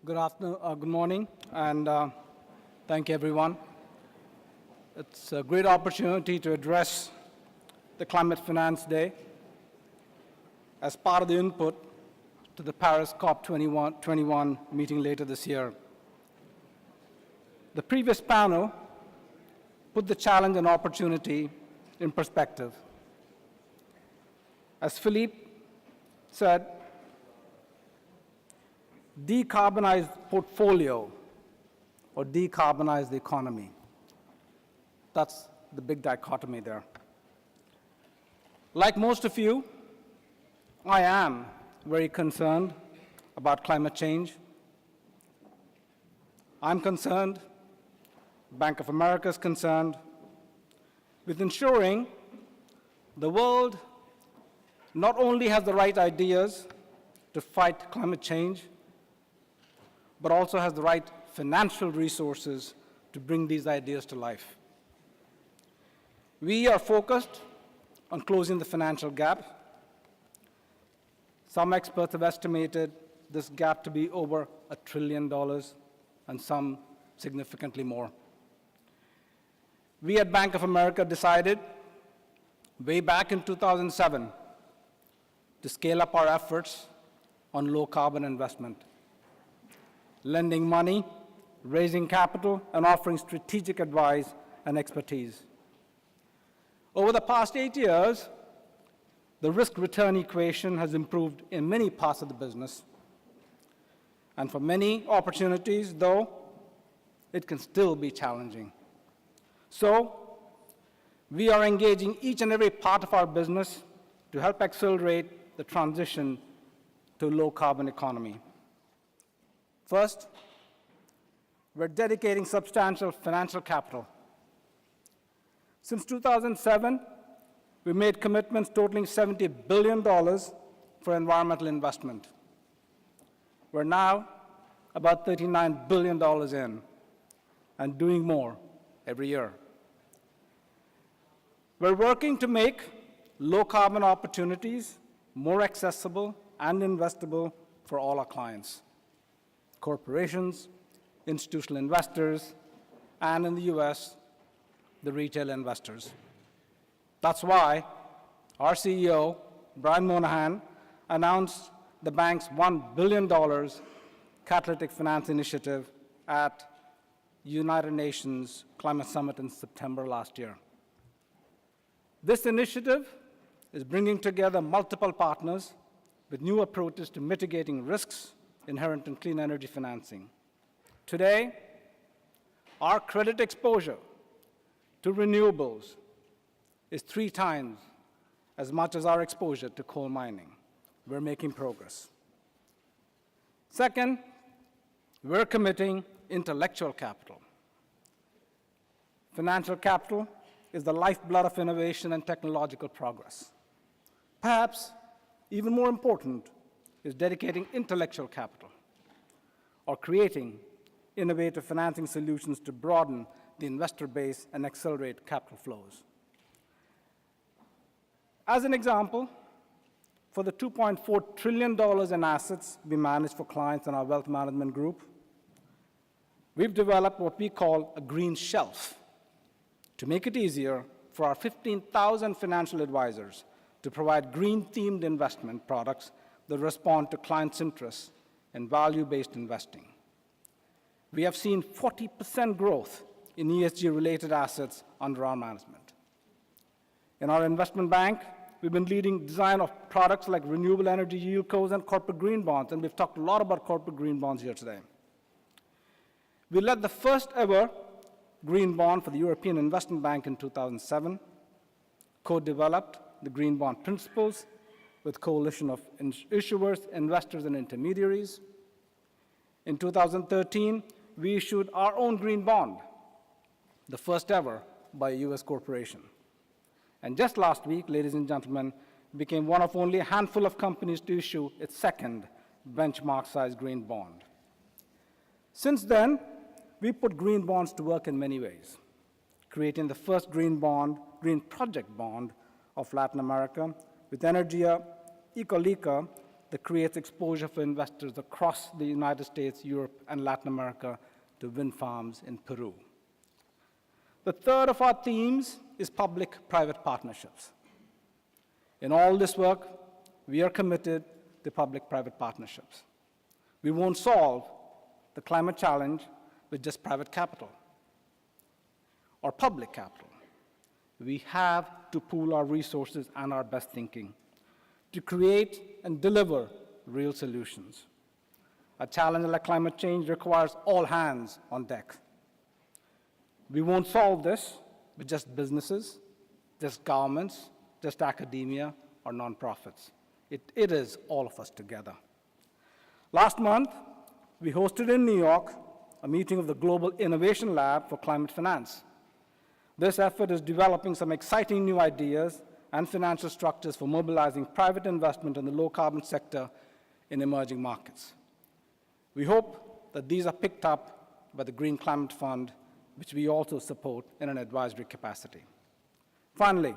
Good morning, and thank you, everyone. It's a great opportunity to address the Climate Finance Day as part of the input to the Paris COP21 meeting later this year. The previous panel put the challenge and opportunity in perspective. As Philippe said, decarbonize portfolio or decarbonize the economy. That's the big dichotomy there. Like most of you, I am very concerned about climate change. I'm concerned, Bank of America is concerned, with ensuring the world not only has the right ideas to fight climate change, but also has the right financial resources to bring these ideas to life. We are focused on closing the financial gap. Some experts have estimated this gap to be over $1 trillion, and some significantly more. We at Bank of America decided way back in 2007 to scale up our efforts on low-carbon investment, lending money, raising capital, and offering strategic advice and expertise. Over the past 8 years, the risk-return equation has improved in many parts of the business. And for many opportunities, though, it can still be challenging. So, we are engaging each and every part of our business to help accelerate the transition to a low-carbon economy. First, we're dedicating substantial financial capital. Since 2007, we made commitments totaling $70 billion for environmental investment. We're now about $39 billion in and doing more every year. We're working to make low-carbon opportunities more accessible and investable for all our clients, corporations, institutional investors, and in the US, the retail investors. That's why our CEO, Brian Moynihan, announced the bank's $1 billion catalytic finance initiative at United Nations Climate Summit in September last year. This initiative is bringing together multiple partners with new approaches to mitigating risks inherent in clean energy financing. Today, our credit exposure to renewables is 3 times as much as our exposure to coal mining. We're making progress. Second, we're committing intellectual capital. Financial capital is the lifeblood of innovation and technological progress. Perhaps even more important is dedicating intellectual capital or creating innovative financing solutions to broaden the investor base and accelerate capital flows. As an example, for the $2.4 trillion in assets we manage for clients in our wealth management group, we've developed what we call a green shelf to make it easier for our 15,000 financial advisors to provide green-themed investment products that respond to clients' interests in value-based investing. We have seen 40% growth in ESG-related assets under our management. In our investment bank, we've been leading design of products like renewable energy yield codes and corporate green bonds, and we've talked a lot about corporate green bonds here today. We led the first ever green bond for the European Investment Bank in 2007, co-developed the green bond principles with a coalition of issuers, investors, and intermediaries. In 2013, we issued our own green bond, the first ever by a US corporation. And just last week, ladies and gentlemen, became one of only a handful of companies to issue its second benchmark-sized green bond. Since then, we put green bonds to work in many ways, creating the first green project bond of Latin America with Energia Ecolica that creates exposure for investors across the United States, Europe, and Latin America to wind farms in Peru. The third of our themes is public-private partnerships. In all this work, we are committed to public-private partnerships. We won't solve the climate challenge with just private capital or public capital. We have to pool our resources and our best thinking to create and deliver real solutions. A challenge like climate change requires all hands on deck. We won't solve this with just businesses, just governments, just academia, or nonprofits. It is all of us together. Last month, we hosted in New York a meeting of the Global Innovation Lab for Climate Finance. This effort is developing some exciting new ideas and financial structures for mobilizing private investment in the low-carbon sector in emerging markets. We hope that these are picked up by the Green Climate Fund, which we also support in an advisory capacity. Finally,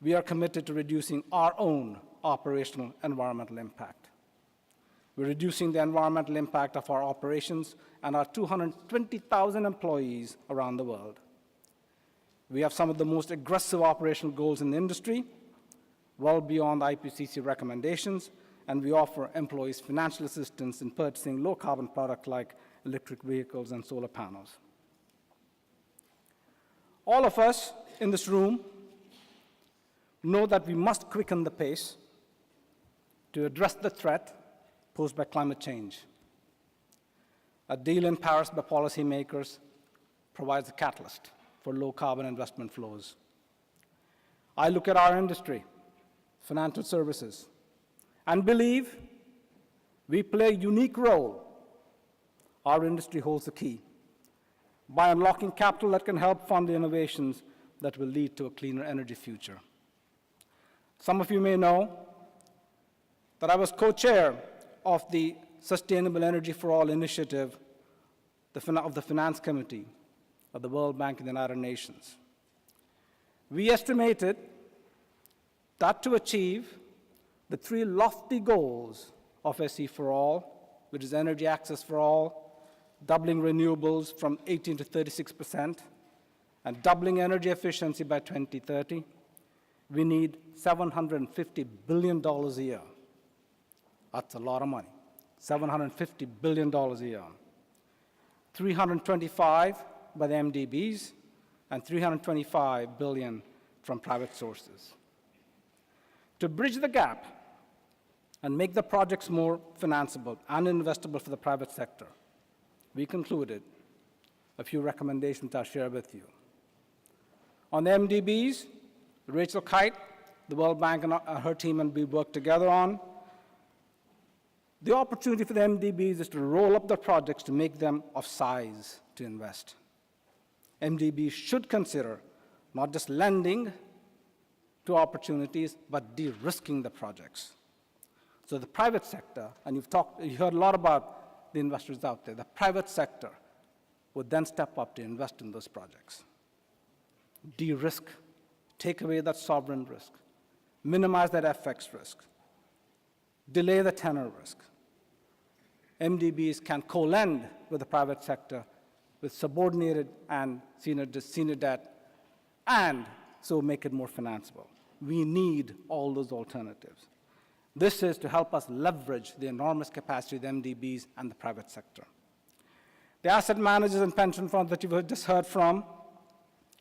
we are committed to reducing our own operational environmental impact. We're reducing the environmental impact of our operations and our 220,000 employees around the world. We have some of the most aggressive operational goals in the industry, well beyond IPCC recommendations, and we offer employees financial assistance in purchasing low-carbon products like electric vehicles and solar panels. All of us in this room know that we must quicken the pace to address the threat posed by climate change. A deal in Paris by policymakers provides a catalyst for low-carbon investment flows. I look at our industry, financial services, and believe we play a unique role. Our industry holds the key by unlocking capital that can help fund the innovations that will lead to a cleaner energy future. Some of you may know that I was co-chair of the Sustainable Energy for All initiative of the Finance Committee of the World Bank and the United Nations. We estimated that to achieve the three lofty goals of SE for All, which is energy access for all, doubling renewables from 18 to 36%, and doubling energy efficiency by 2030, we need $750 billion a year. That's a lot of money, $750 billion a year. 325 by the MDBs, and 325 billion from private sources. To bridge the gap and make the projects more financeable and investable for the private sector, we concluded a few recommendations I'll share with you. On the MDBs, Rachel Kite, the World Bank, and her team and we worked together on. The opportunity for the MDBs is to roll up the projects to make them of size to invest. MDBs should consider not just lending to opportunities, but de-risking the projects. So the private sector, and you heard a lot about the investors out there, the private sector would then step up to invest in those projects. De-risk, take away that sovereign risk, minimize that FX risk, delay the tenor risk. MDBs can co-lend with the private sector with subordinated and senior debt, and so make it more financeable. We need all those alternatives. This is to help us leverage the enormous capacity of the MDBs and the private sector. The asset managers and pension funds that you've just heard from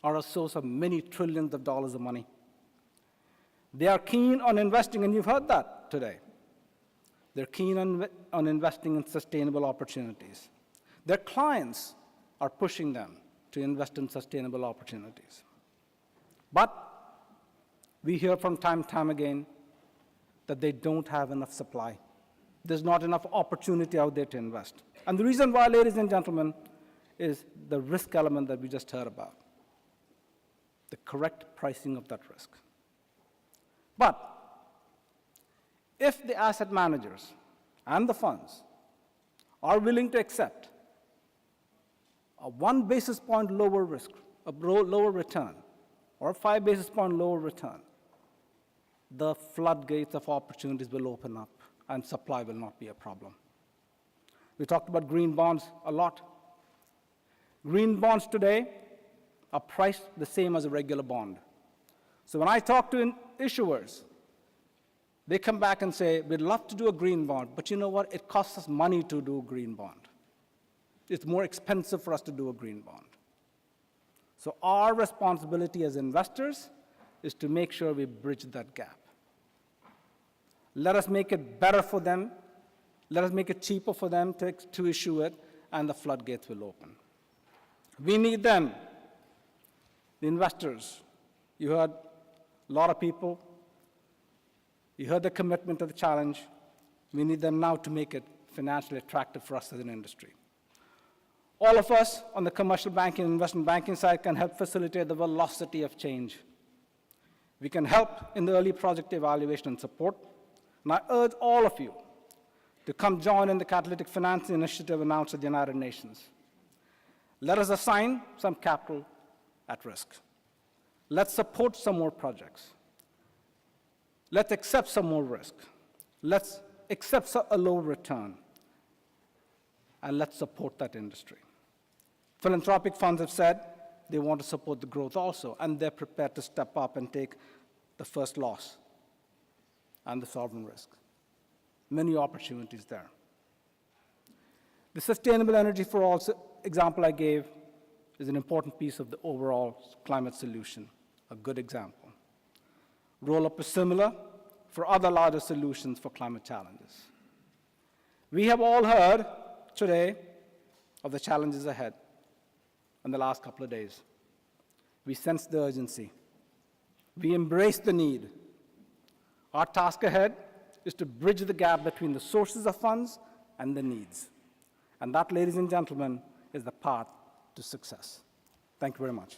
are a source of many trillions of dollars of money. They are keen on investing, and you've heard that today. They're keen on investing in sustainable opportunities. Their clients are pushing them to invest in sustainable opportunities. But we hear from time to time again that they don't have enough supply. There's not enough opportunity out there to invest. And the reason why, ladies and gentlemen, is the risk element that we just heard about, the correct pricing of that risk. But if the asset managers and the funds are willing to accept a 1 basis point lower risk, a lower return, or a 5 basis point lower return, the floodgates of opportunities will open up and supply will not be a problem. We talked about green bonds a lot. Green bonds today are priced the same as a regular bond. So when I talk to issuers, they come back and say, we'd love to do a green bond, but you know what? It costs us money to do a green bond. It's more expensive for us to do a green bond. So our responsibility as investors is to make sure we bridge that gap. Let us make it better for them. Let us make it cheaper for them to issue it, and the floodgates will open. We need them, the investors. You heard a lot of people. You heard the commitment to the challenge. We need them now to make it financially attractive for us as an industry. All of us on the commercial banking and investment banking side can help facilitate the velocity of change. We can help in the early project evaluation and support. And I urge all of you to come join in the catalytic finance initiative announced at the United Nations. Let us assign some capital at risk. Let's support some more projects. Let's accept some more risk. Let's accept a low return. And let's support that industry. Philanthropic funds have said they want to support the growth also, and they're prepared to step up and take the first loss and the sovereign risk. Many opportunities there. The sustainable energy for all example I gave is an important piece of the overall climate solution, a good example. Roll-up is similar for other larger solutions for climate challenges. We have all heard today of the challenges ahead in the last couple of days. We sense the urgency. We embrace the need. Our task ahead is to bridge the gap between the sources of funds and the needs. And that, ladies and gentlemen, is the path to success. Thank you very much.